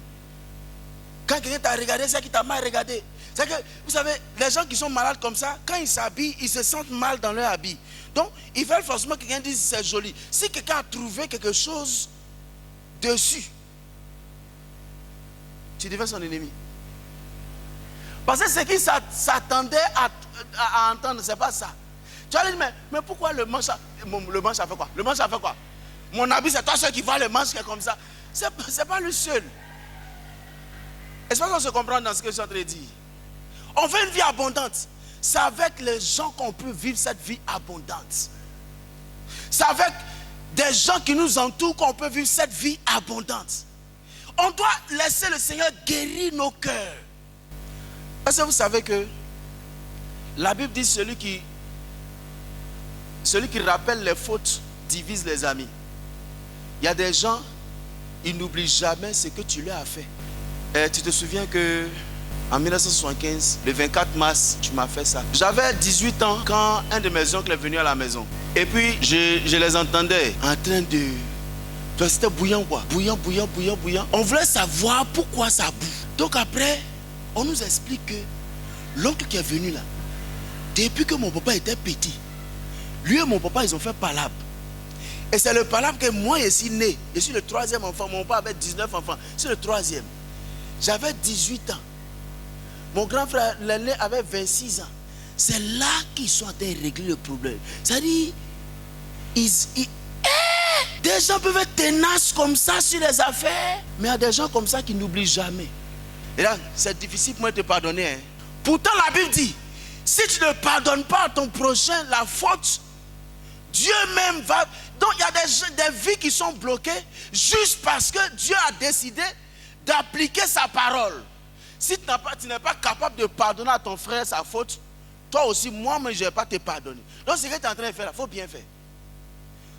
Speaker 1: Quand quelqu'un t'a regardé, c'est qu'il t'a mal regardé. C'est que, vous savez, les gens qui sont malades comme ça, quand ils s'habillent, ils se sentent mal dans leur habit. Donc, ils veulent forcément que quelqu'un dise c'est joli. Si quelqu'un a trouvé quelque chose dessus, tu deviens son ennemi. Parce que ce qu'ils s'attendaient à entendre, ce n'est pas ça. Tu vas lui dire, mais pourquoi le manche a fait quoi? Le manche a fait quoi? Mon habit, c'est toi seul qui vois le manche qui est comme ça. Ce n'est pas lui seul. Est-ce qu'on se comprend dans ce que je suis en train de dire? On veut une vie abondante. C'est avec les gens qu'on peut vivre cette vie abondante. C'est avec des gens qui nous entourent qu'on peut vivre cette vie abondante. On doit laisser le Seigneur guérir nos cœurs. Est-ce que vous savez que la Bible dit celui qui rappelle les fautes divise les amis. Il y a des gens, ils n'oublient jamais ce que tu leur as fait. Et tu te souviens que en 1975, le 24 mars, tu m'as fait ça. J'avais 18 ans quand un de mes oncles est venu à la maison. Et puis, je les entendais en train de... C'était bouillant quoi. Bouillant. On voulait savoir pourquoi ça boue. Donc après, on nous explique que l'oncle qui est venu là, depuis que mon papa était petit, lui et mon papa, ils ont fait palabre. Et c'est le palabre que moi, je suis né. Je suis le troisième enfant. Mon papa avait 19 enfants. Je suis le troisième. J'avais 18 ans. Mon grand frère, l'aîné, avait 26 ans. C'est là qu'ils sont en train de régler le problème. C'est-à-dire, des gens peuvent être tenaces comme ça sur les affaires. Mais il y a des gens comme ça qui n'oublient jamais. Et là, c'est difficile pour moi de te pardonner. Hein. Pourtant, la Bible dit, si tu ne pardonnes pas à ton prochain la faute, Dieu même va... Donc, il y a des vies qui sont bloquées juste parce que Dieu a décidé d'appliquer sa parole. Si tu n'es pas capable de pardonner à ton frère sa faute, toi aussi, moi-même, je ne vais pas te pardonner. Donc, ce que tu es en train de faire, il faut bien faire.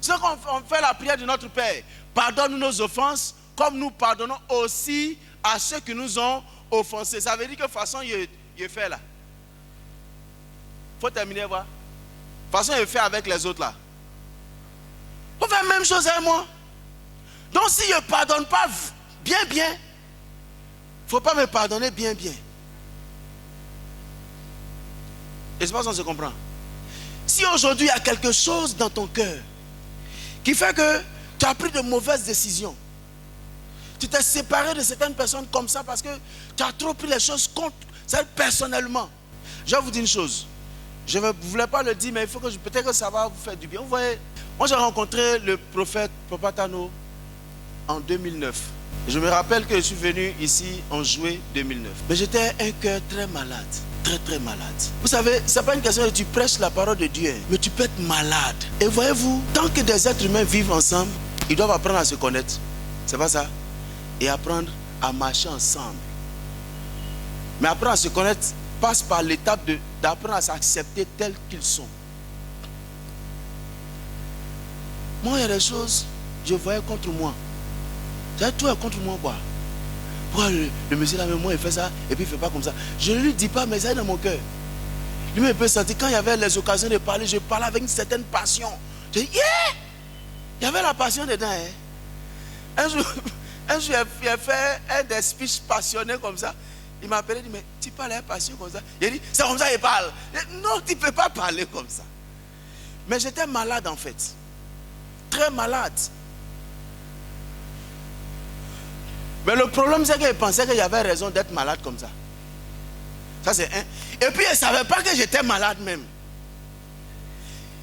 Speaker 1: C'est qu'on fait la prière de notre Père. Pardonne-nous nos offenses, comme nous pardonnons aussi à ceux qui nous ont offensés. Ça veut dire que de toute façon, il fait là. Il faut terminer, voir. De toute façon, il fait avec les autres là. Il faut faire la même chose avec moi. Donc, si je ne pardonne pas bien, il ne faut pas me pardonner bien. Et je pense qu'on se comprend. Si Si aujourd'hui il y a quelque chose dans ton cœur qui fait que tu as pris de mauvaises décisions, tu t'es séparé de certaines personnes comme ça parce que tu as trop pris les choses contre personnellement. Je vais vous dire une chose. Je ne voulais pas le dire, mais il faut que peut-être que ça va vous faire du bien. Vous voyez, moi j'ai rencontré le prophète Papa Tano en 2009. Je me rappelle que je suis venu ici en juillet 2009. Mais j'étais un cœur très malade. Très très malade. Vous savez, ce n'est pas une question de tu prêches la parole de Dieu, mais tu peux être malade. Et voyez-vous, tant que des êtres humains vivent ensemble, ils doivent apprendre à se connaître. C'est pas ça? Et apprendre à marcher ensemble. Mais apprendre à se connaître passe par l'étape d'apprendre à s'accepter tels qu'ils sont. Moi, il y a des choses, je voyais contre moi. Tout est contre moi, quoi. Pourquoi le monsieur là, même moi, il fait ça, et puis il ne fait pas comme ça. Je ne lui dis pas, mais ça est dans mon cœur. Lui, il peut sentir, quand il y avait les occasions de parler, je parlais avec une certaine passion. Je dis, yeah! Il y avait la passion dedans. Hein? Un jour, il a fait un des speeches passionnés comme ça. Il m'a appelé, il dit, mais tu parles avec passion comme ça? Il a dit, c'est comme ça qu'il parle. Dit, non, tu ne peux pas parler comme ça. Mais j'étais malade en fait. Très malade. Mais le problème, c'est qu'il pensait qu'il y avait raison d'être malade comme ça. Ça, c'est un. Et puis, il ne savait pas que j'étais malade même.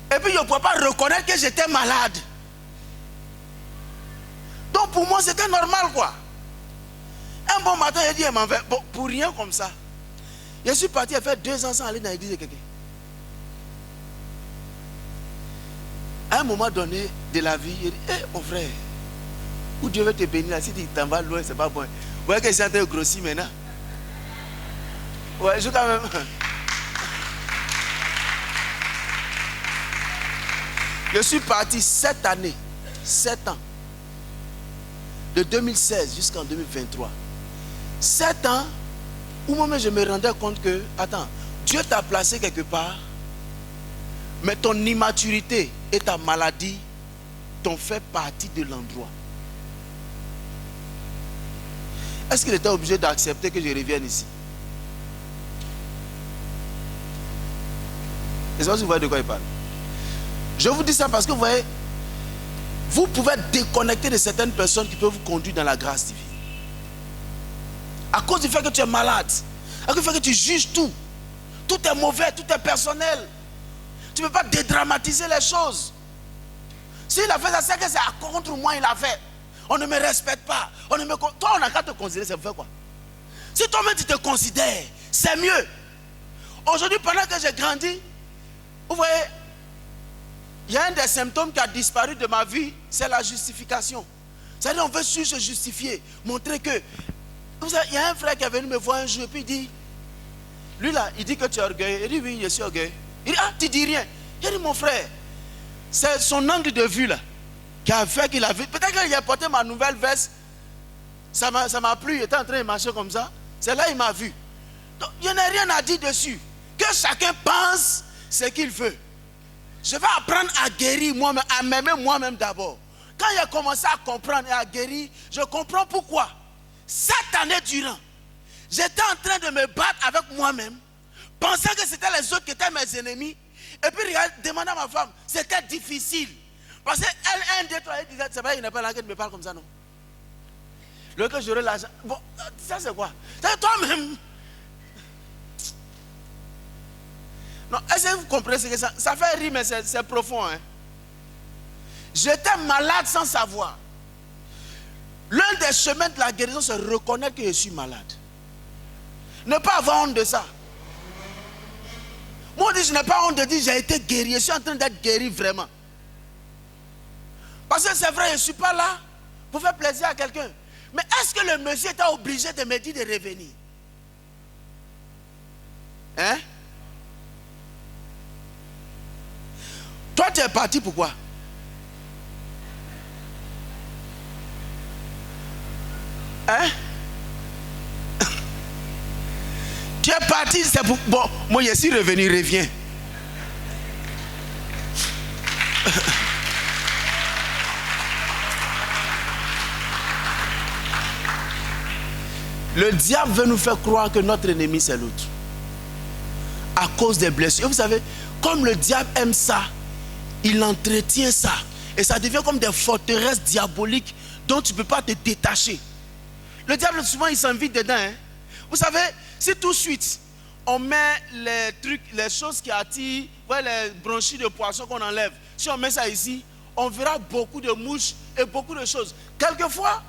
Speaker 1: Et puis, il ne pouvait pas reconnaître que j'étais malade. Donc, pour moi, c'était normal, quoi. Un bon matin, il a dit, il m'en fait. Bon, pour rien comme ça. Je suis parti, il fait 2 ans sans aller dans l'église de quelqu'un. À un moment donné de la vie, il dit, hé, mon frère, où Dieu veut te bénir, là, si tu t'en vas loin, c'est pas bon. Vous voyez que c'est en train de grossir maintenant. Ouais, je quand même. Je suis parti 7 années, 7 ans, de 2016 jusqu'en 2023. 7 ans où moi-même je me rendais compte que, attends, Dieu t'a placé quelque part, mais ton immaturité et ta maladie t'ont fait partie de l'endroit. Est-ce qu'il était obligé d'accepter que je revienne ici? Et c'est pas si vous voyez de quoi il parle. Je vous dis ça parce que vous voyez, vous pouvez être déconnecté de certaines personnes qui peuvent vous conduire dans la grâce divine. À cause du fait que tu es malade, à cause du fait que tu juges tout. Tout est mauvais, tout est personnel. Tu ne peux pas dédramatiser les choses. S'il a fait ça, c'est que c'est contre moi il a fait. On ne me respecte pas. Toi, on n'a qu'à te considérer, c'est fait quoi? Si toi-même tu te considères, c'est mieux. Aujourd'hui, pendant que j'ai grandi, vous voyez, il y a un des symptômes qui a disparu de ma vie, c'est la justification. C'est-à-dire, on veut juste se justifier, montrer que. Vous savez, il y a un frère qui est venu me voir un jour, et puis il dit, lui là, il dit que tu es orgueilleux. Il dit, oui, je suis orgueilleux. Il dit, ah, tu dis rien. Il dit, mon frère, c'est son angle de vue là, qui a fait qu'il a vu. Peut-être qu'il a porté ma nouvelle veste, ça m'a plu, il était en train de marcher comme ça. C'est là qu'il m'a vu. Donc, il n'y a rien à dire dessus. Que chacun pense ce qu'il veut. Je vais apprendre à guérir moi-même, à m'aimer moi-même d'abord. Quand il a commencé à comprendre et à guérir, je comprends pourquoi. 7 années durant, j'étais en train de me battre avec moi-même, pensant que c'était les autres qui étaient mes ennemis. Et puis, regarde, demandant à ma femme, c'était difficile. Parce qu'elle, 1, 2, 3, elle disait, c'est vrai, il n'est pas là que tu me parles comme ça, non? Le que j'aurai l'argent. Bon, ça c'est quoi? C'est toi-même. Non, est-ce que vous comprenez ce que ça fait rire, mais c'est profond. Hein? J'étais malade sans savoir. L'un des chemins de la guérison, c'est reconnaître que je suis malade. Ne pas avoir honte de ça. Moi, je n'ai pas honte de dire que j'ai été guéri. Je suis en train d'être guéri vraiment. Parce que c'est vrai, je ne suis pas là pour faire plaisir à quelqu'un. Mais est-ce que le monsieur était obligé de me dire de revenir? Hein? Toi, tu es parti pourquoi? Hein? Tu es parti, c'est pour... Bon, moi, je suis revenu, reviens. Le diable veut nous faire croire que notre ennemi, c'est l'autre. à cause des blessures. Et vous savez, comme le diable aime ça, il entretient ça. Et ça devient comme des forteresses diaboliques dont tu ne peux pas te détacher. Le diable, souvent, il s'invite dedans. Hein. Vous savez, si tout de suite, on met les trucs, les choses qui attirent, les branchies de poisson qu'on enlève, si on met ça ici, on verra beaucoup de mouches et beaucoup de choses. Quelquefois,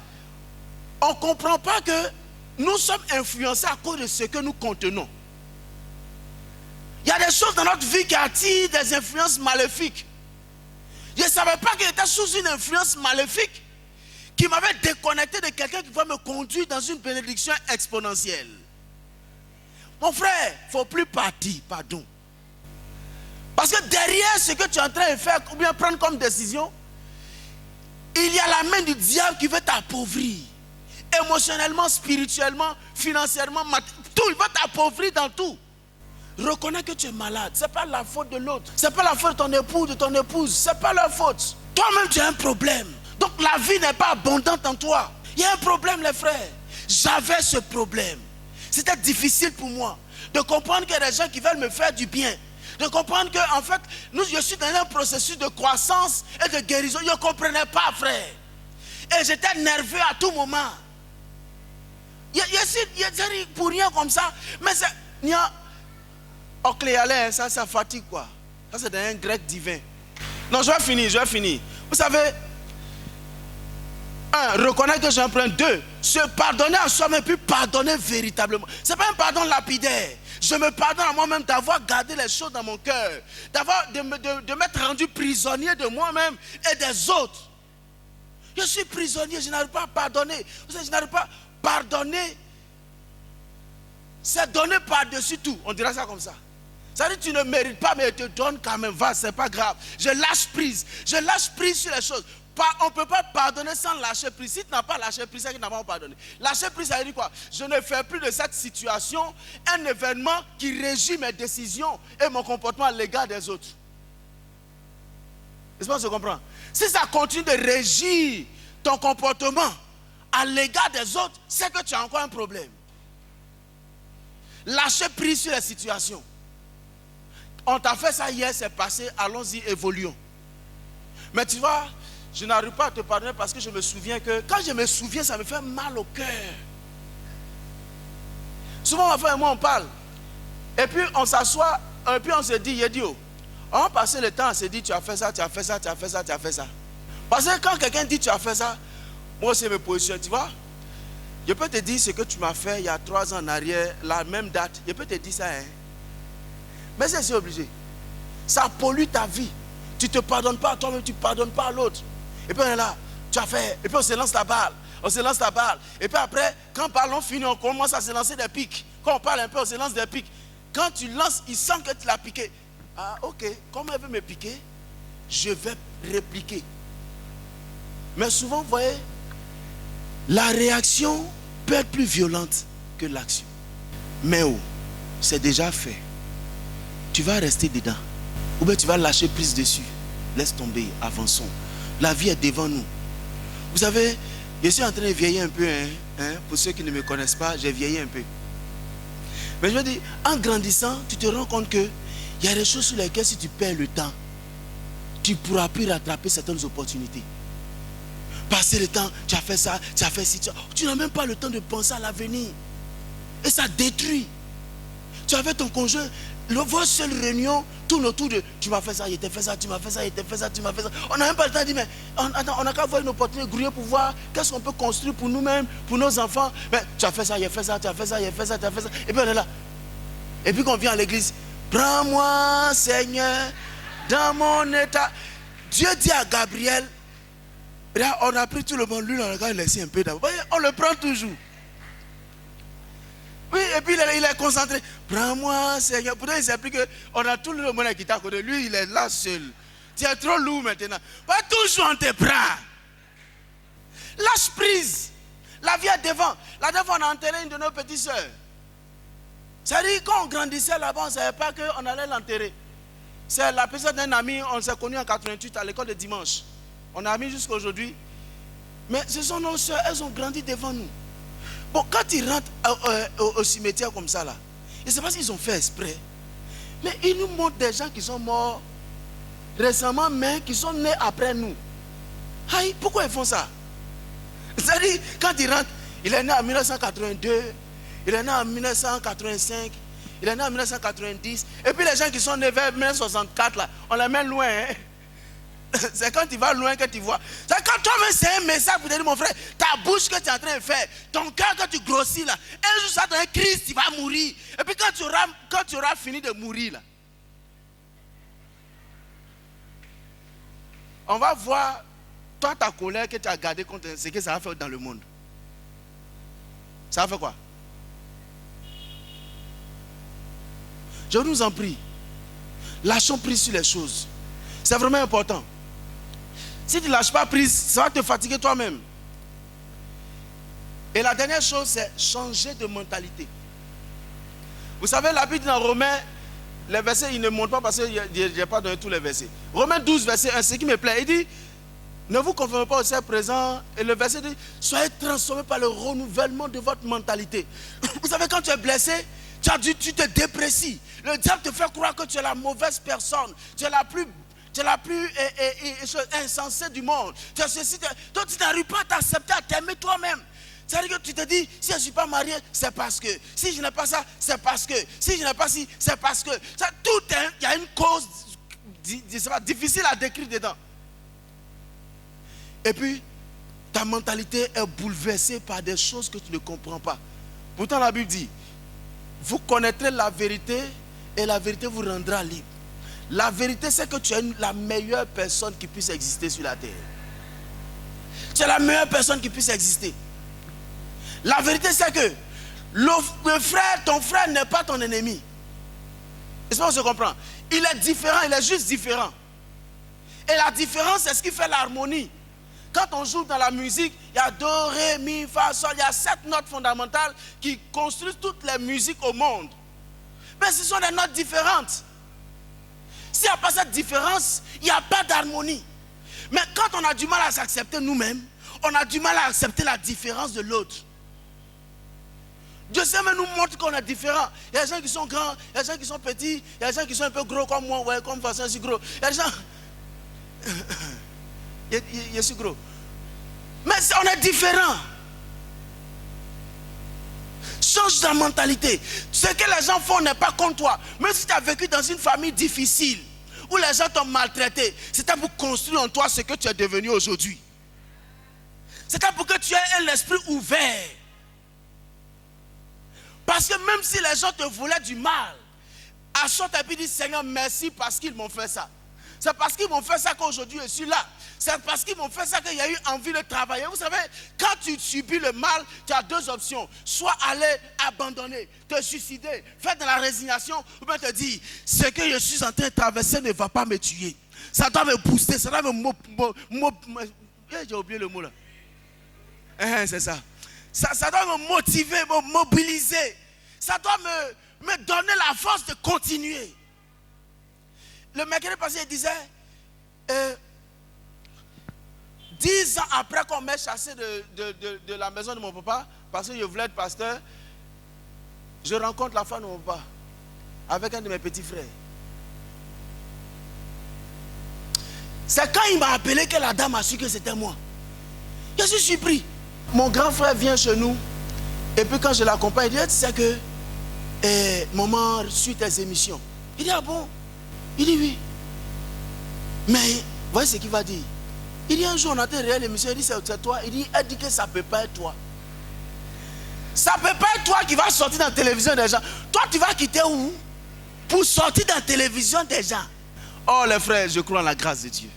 Speaker 1: on ne comprend pas que nous sommes influencés à cause de ce que nous contenons. Il y a des choses dans notre vie qui attirent des influences maléfiques. Je ne savais pas que j'étais sous une influence maléfique qui m'avait déconnecté de quelqu'un qui va me conduire dans une bénédiction exponentielle. Mon frère, il ne faut plus partir, pardon. Parce que derrière ce que tu es en train de faire, ou bien prendre comme décision, il y a la main du diable qui veut t'appauvrir. Émotionnellement, spirituellement, financièrement, tout, il va t'appauvrir dans tout. Reconnais que tu es malade. Ce n'est pas la faute de l'autre. Ce n'est pas la faute de ton époux, de ton épouse. Ce n'est pas leur faute. Toi-même, tu as un problème. Donc la vie n'est pas abondante en toi. Il y a un problème, les frères. J'avais ce problème. C'était difficile pour moi de comprendre qu'il y a des gens qui veulent me faire du bien. De comprendre que, en fait, je suis dans un processus de croissance et de guérison. Je ne comprenais pas, frère. Et j'étais nerveux à tout moment. Il y a pour rien comme ça. Mais c'est... Ok, allez, ça fatigue quoi. Ça c'est un grec divin. Non, je vais finir. Vous savez, 1, reconnaître que j'ai un problème. 2, se pardonner à soi-même, puis pardonner véritablement. Ce n'est pas un pardon lapidaire. Je me pardonne à moi-même d'avoir gardé les choses dans mon cœur, de m'être rendu prisonnier de moi-même et des autres. Je suis prisonnier, je n'arrive pas à pardonner. Vous savez, je n'arrive pas à pardonner. C'est donner par-dessus tout. On dira ça comme ça. Ça veut dire que tu ne mérites pas, mais je te donne quand même. Va, c'est pas grave. Je lâche prise. Je lâche prise sur les choses. On ne peut pas pardonner sans lâcher prise. Si tu n'as pas lâché prise, c'est que tu n'as pas pardonné. Lâcher prise, ça veut dire quoi? Je ne fais plus de cette situation un événement qui régit mes décisions et mon comportement à l'égard des autres. Est-ce que tu comprends? Si ça continue de régir ton comportement à l'égard des autres, c'est que tu as encore un problème. Lâcher prise sur les situations. On t'a fait ça hier, c'est passé, allons-y, évoluons. Mais tu vois, je n'arrive pas à te pardonner parce que je me souviens que, quand je me souviens, ça me fait mal au cœur. Souvent, ma femme et moi, on parle. Et puis, on s'assoit, et puis on se dit, on va passer le temps à se dire, tu as fait ça, tu as fait ça, tu as fait ça, tu as fait ça. Parce que quand quelqu'un dit, tu as fait ça, moi aussi, je me positionne, tu vois. Je peux te dire ce que tu m'as fait il y a 3 ans en arrière, la même date. Je peux te dire ça, hein. Mais c'est obligé. Ça pollue ta vie. Tu ne te pardonnes pas à toi-même, tu ne pardonnes pas à l'autre. Et puis on est là, tu as fait. Et puis on se lance la balle. On se lance la balle. Et puis après, quand le ballon finit, on commence à se lancer des pics. Quand on parle un peu, on se lance des pics. Quand tu lances, il sent que tu l'as piqué. Ah, ok, comme elle veut me piquer, je vais répliquer. Mais souvent, vous voyez, la réaction peut être plus violente que l'action. Mais c'est déjà fait. Tu vas rester dedans. Ou bien tu vas lâcher prise dessus. Laisse tomber, avançons. La vie est devant nous. Vous savez, je suis en train de vieillir un peu. Pour ceux qui ne me connaissent pas, j'ai vieilli un peu. Mais je veux dire, en grandissant, tu te rends compte qu'il y a des choses sur lesquelles si tu perds le temps, tu ne pourras plus rattraper certaines opportunités. Passer le temps, tu as fait ça, tu as fait ci. Tu n'as même pas le temps de penser à l'avenir. Et ça détruit. Tu avais ton conjoint, votre seule réunion tourne autour de tu m'as fait ça, il t'a fait ça, tu m'as fait ça, il t'a fait ça, tu m'as fait ça. On n'a même pas le temps de dire, mais on n'a qu'à voir une opportunité de grouiller pour voir qu'est-ce qu'on peut construire pour nous-mêmes, pour nos enfants. Mais tu as fait ça, il a fait ça, tu as fait ça, il a fait ça, tu as fait ça. Et puis on est là. Et puis quand on vient à l'église, prends-moi, Seigneur, dans mon état. Dieu dit à Gabriel, là, on a pris tout le monde, lui, on a laissé un peu d'abord. On le prend toujours. Oui, et puis il est concentré. Prends-moi, Seigneur. Pourtant, il s'est que qu'on a tout le monde qui est à côté. Lui, il est là seul. Tu es trop lourd maintenant. Pas toujours on te prend. Lâche prise. La vie est devant. La dernière fois, on a enterré une de nos petites soeurs. C'est-à-dire, quand on grandissait là-bas, on ne savait pas qu'on allait l'enterrer. C'est la personne d'un ami, on s'est connus en 88 à l'école de dimanche. On a mis jusqu'à aujourd'hui. Mais ce sont nos soeurs, elles ont grandi devant nous. Bon, quand ils rentrent au cimetière comme ça, là, je ne sais pas s'ils ont fait exprès. Mais ils nous montrent des gens qui sont morts récemment, mais qui sont nés après nous. Aïe, pourquoi ils font ça? C'est-à-dire, quand ils rentrent, il est né en 1982, il est né en 1985, il est né en 1990. Et puis les gens qui sont nés vers 1964, là, on les met loin. Hein? C'est quand tu vas loin que tu vois. C'est quand toi-même, c'est un message pour te dire, mon frère, ta bouche que tu es en train de faire, ton cœur que tu grossis là, un jour ça te un Christ, tu vas mourir. Et puis quand tu auras fini de mourir là, on va voir, toi, ta colère que tu as gardée contre ce que ça va faire dans le monde. Ça va faire quoi? Je nous en prie, lâchons prise sur les choses. C'est vraiment important. Si tu ne lâches pas prise, ça va te fatiguer toi-même. Et la dernière chose, c'est changer de mentalité. Vous savez, la Bible dans Romains, les versets, ils ne montent pas parce que je n'ai pas donné tous les versets. Romains 12, verset 1, ce qui me plaît, il dit, ne vous conformez pas au siècle présent. Et le verset dit, soyez transformés par le renouvellement de votre mentalité. Vous savez, quand tu es blessé, tu te déprécies. Le diable te fait croire que tu es la mauvaise personne. Tu es la plus insensée du monde. Donc tu n'arrives pas à t'accepter, à t'aimer toi-même. C'est-à-dire que tu te dis, si je ne suis pas marié, c'est parce que. Si je n'ai pas ça, c'est parce que. Si je n'ai pas ci, c'est parce que. Il y a une cause difficile à décrire dedans. Et puis, ta mentalité est bouleversée par des choses que tu ne comprends pas. Pourtant, la Bible dit, vous connaîtrez la vérité et la vérité vous rendra libre. La vérité, c'est que tu es la meilleure personne qui puisse exister sur la terre. Tu es la meilleure personne qui puisse exister. La vérité, c'est que ton frère n'est pas ton ennemi. Est-ce qu'on se comprend? Il est différent, il est juste différent. Et la différence, c'est ce qui fait l'harmonie. Quand on joue dans la musique, il y a do, ré, mi, fa, sol, il y a 7 notes fondamentales qui construisent toutes les musiques au monde. Mais ce sont des notes différentes. S'il n'y a pas cette différence, il n'y a pas d'harmonie. Mais quand on a du mal à s'accepter nous-mêmes, on a du mal à accepter la différence de l'autre. Dieu sait, mais nous montre qu'on est différents. Il y a des gens qui sont grands, il y a des gens qui sont petits, il y a des gens qui sont un peu gros comme moi, ouais, comme façon si gros. Il y a des gens... je suis gros. Mais on est différents. Change ta mentalité. Ce que les gens font n'est pas contre toi. Même si tu as vécu dans une famille difficile, où les gens t'ont maltraité, c'était pour construire en toi ce que tu es devenu aujourd'hui. C'était pour que tu aies un esprit ouvert. Parce que même si les gens te voulaient du mal, achète et puis dis, Seigneur, merci parce qu'ils m'ont fait ça. C'est parce qu'ils m'ont fait ça qu'aujourd'hui je suis là. C'est parce qu'ils m'ont fait ça qu'il y a eu envie de travailler. Vous savez, quand tu subis le mal, tu as 2 options. Soit aller abandonner, te suicider, faire de la résignation, ou bien te dire, ce que je suis en train de traverser ne va pas me tuer. Ça doit me booster, ça doit me... J'ai oublié le mot là. C'est ça. Ça doit me motiver, me mobiliser. Ça doit me donner la force de continuer. Le mercredi passé, il disait, 10 ans après qu'on m'ait chassé de la maison de mon papa, parce que je voulais être pasteur, je rencontre la femme de mon papa avec un de mes petits frères. C'est quand il m'a appelé que la dame a su que c'était moi. Je suis surpris. Mon grand frère vient chez nous, et puis quand je l'accompagne, il dit, tu sais que maman suit tes émissions. Il dit, ah bon? Il dit oui. Mais, voyez ce qu'il va dire. Il dit un jour, on a été réel émission, il dit c'est toi. Il dit, elle dit que ça ne peut pas être toi. Ça ne peut pas être toi qui vas sortir dans la télévision des gens. Toi, tu vas quitter où? Pour sortir dans la télévision des gens. Oh les frères, je crois en la grâce de Dieu.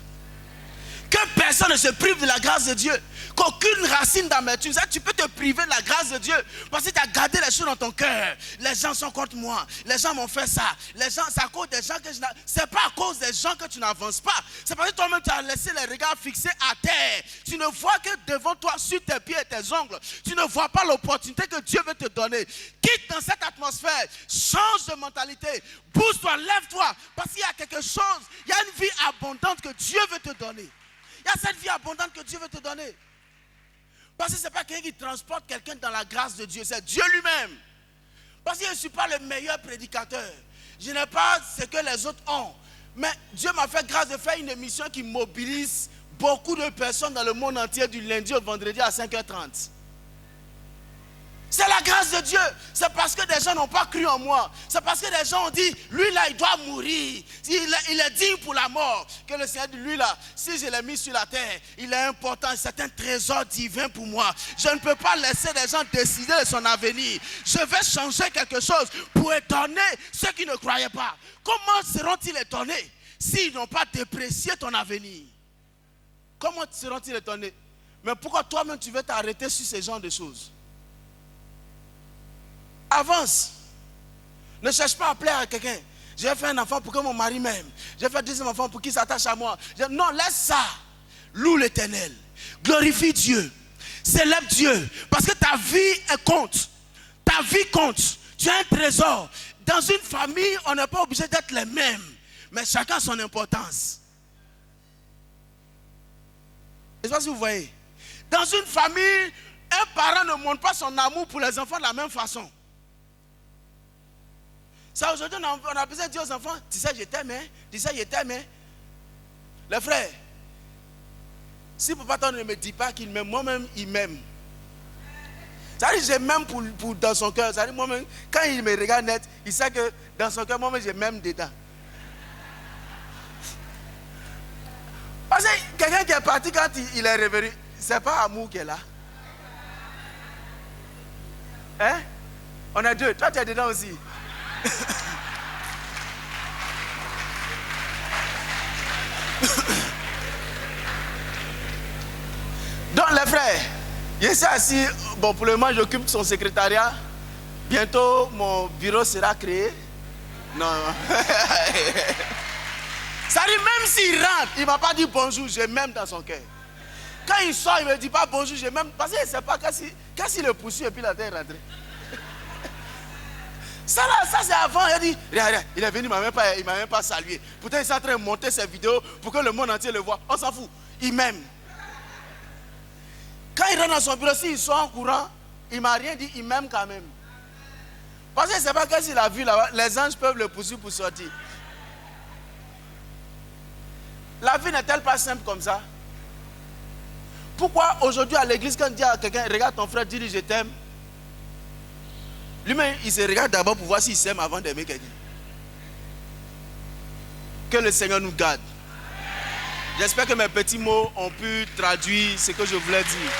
Speaker 1: Que personne ne se prive de la grâce de Dieu. Qu'aucune racine d'amertume. Tu peux te priver de la grâce de Dieu parce que tu as gardé les choses dans ton cœur. Les gens sont contre moi. Les gens m'ont fait ça. Les gens, c'est à cause des gens que je n'avance. C'est pas à cause des gens que tu n'avances pas. C'est parce que toi-même tu as laissé les regards fixés à terre. Tu ne vois que devant toi, sur tes pieds et tes ongles. Tu ne vois pas l'opportunité que Dieu veut te donner. Quitte dans cette atmosphère. Change de mentalité. Bouge-toi, lève-toi. Parce qu'il y a quelque chose. Il y a une vie abondante que Dieu veut te donner. Il y a cette vie abondante que Dieu veut te donner. Parce que ce n'est pas quelqu'un qui transporte quelqu'un dans la grâce de Dieu. C'est Dieu lui-même. Parce que je ne suis pas le meilleur prédicateur. Je n'ai pas ce que les autres ont. Mais Dieu m'a fait grâce de faire une émission qui mobilise beaucoup de personnes dans le monde entier du lundi au vendredi à 5h30. C'est la grâce de Dieu. C'est parce que des gens n'ont pas cru en moi. C'est parce que des gens ont dit, lui là, il doit mourir. Il est digne pour la mort. Que le Seigneur dit, lui là, si je l'ai mis sur la terre, il est important. C'est un trésor divin pour moi. Je ne peux pas laisser des gens décider de son avenir. Je vais changer quelque chose pour étonner ceux qui ne croyaient pas. Comment seront-ils étonnés s'ils n'ont pas déprécié ton avenir? Comment seront-ils étonnés? Mais pourquoi toi-même tu veux t'arrêter sur ce genre de choses? Avance. Ne cherche pas à plaire à quelqu'un. J'ai fait un enfant pour que mon mari m'aime. J'ai fait un deuxième enfant pour qu'il s'attache à moi. Non, laisse ça. Loue l'Éternel. Glorifie Dieu. Célèbre Dieu. Parce que ta vie compte. Ta vie compte. Tu as un trésor. Dans une famille, on n'est pas obligé d'être les mêmes. Mais chacun a son importance. Je ne sais pas si vous voyez. Dans une famille, un parent ne montre pas son amour pour les enfants de la même façon. Ça, aujourd'hui, on a besoin de dire aux enfants, tu sais, je t'aime, hein? Tu sais, je t'aime, hein? Les frères, si papa toi ne me dit pas qu'il m'aime, moi-même, il m'aime. Ça veut dire, je m'aime pour dans son cœur. Ça veut dire, moi-même, quand il me regarde net, il sait que dans son cœur, moi-même, je m'aime dedans. Parce que quelqu'un qui est parti quand il est revenu, c'est pas amour qui est là. Hein? On est deux. Toi, tu es dedans aussi. Donc les frères, je suis assis, bon pour le moment j'occupe son secrétariat, bientôt mon bureau sera créé. Non. Ça dit même s'il rentre, il ne m'a pas dit bonjour, je m'aime dans son cœur. Quand il sort, il ne me dit pas bonjour, je m'aime, parce qu'il ne sait pas quand il le poursuit et puis la terre est rentrée. Ça c'est avant, il a dit, regarde, il est venu, il ne m'a même pas salué. Pourtant il est en train de monter ses vidéos pour que le monde entier le voit. On s'en fout, il m'aime. Quand il rentre dans son bureau, s'il sort en courant, il ne m'a rien dit, il m'aime quand même. Parce qu'il ne sait pas que s'il a vu là-bas, les anges peuvent le poursuivre pour sortir. La vie n'est-elle pas simple comme ça? Pourquoi aujourd'hui à l'église, quand on dit à quelqu'un, regarde ton frère, dis-lui je t'aime, lui-même, il se regarde d'abord pour voir s'il s'aime avant d'aimer quelqu'un. Que le Seigneur nous garde. J'espère que mes petits mots ont pu traduire ce que je voulais dire.